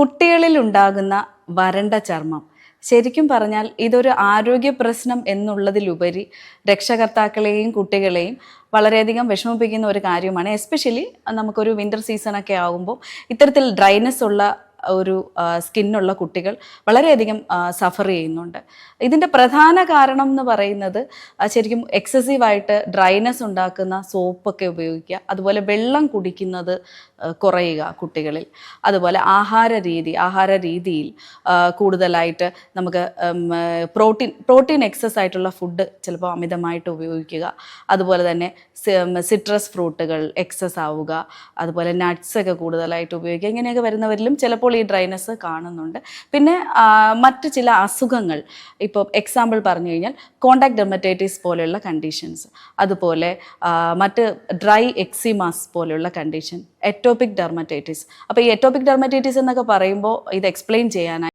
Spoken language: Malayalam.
കുട്ടികളിൽ ഉണ്ടാകുന്ന വരണ്ട ചർമ്മം ശരിക്കും പറഞ്ഞാൽ ഇതൊരു ആരോഗ്യ പ്രശ്നം എന്നുള്ളതിലുപരി രക്ഷകർത്താക്കളെയും കുട്ടികളെയും വളരെയധികം വിഷമിപ്പിക്കുന്ന ഒരു കാര്യമാണ്. എസ്പെഷ്യലി നമുക്കൊരു വിൻ്റർ സീസണൊക്കെ ആകുമ്പോൾ ഇത്തരത്തിൽ ഡ്രൈനെസ് ഉള്ള ഒരു സ്കിന്നുള്ള കുട്ടികൾ വളരെയധികം സഫർ ചെയ്യുന്നുണ്ട്. ഇതിൻ്റെ പ്രധാന കാരണം എന്ന് പറയുന്നത് ശരിക്കും എക്സസീവായിട്ട് ഡ്രൈനെസ് ഉണ്ടാക്കുന്ന സോപ്പൊക്കെ ഉപയോഗിക്കുക, അതുപോലെ വെള്ളം കുടിക്കുന്നത് കുറയുക കുട്ടികളിൽ, അതുപോലെ ആഹാര രീതിയിൽ കൂടുതലായിട്ട് നമുക്ക് പ്രോട്ടീൻ എക്സസ് ആയിട്ടുള്ള ഫുഡ് ചിലപ്പോൾ അമിതമായിട്ട് ഉപയോഗിക്കുക, അതുപോലെ തന്നെ സിട്രസ് ഫ്രൂട്ടുകൾ എക്സസ് ആവുക, അതുപോലെ നട്ട്സൊക്കെ കൂടുതലായിട്ട് ഉപയോഗിക്കുക. ഇങ്ങനെയൊക്കെ വരുന്നവരിലും ചിലപ്പോൾ ഈ ഡ്രൈനെസ് കാണുന്നുണ്ട്. പിന്നെ മറ്റ് ചില അസുഖങ്ങൾ, ഇപ്പോൾ എക്സാമ്പിൾ പറഞ്ഞു കഴിഞ്ഞാൽ കോണ്ടാക്ട് ഡെർമറ്റൈറ്റിസ് പോലെയുള്ള കണ്ടീഷൻസ്, അതുപോലെ മറ്റ് ഡ്രൈ എക്സിമാസ് പോലെയുള്ള കണ്ടീഷൻ, എറ്റോപിക് ഡെർമറ്റൈറ്റിസ്. അപ്പോൾ ഈ എറ്റോപിക് ഡെർമറ്റൈറ്റിസ് എന്നൊക്കെ പറയുമ്പോൾ ഇത് എക്സ്പ്ലെയിൻ ചെയ്യാനായി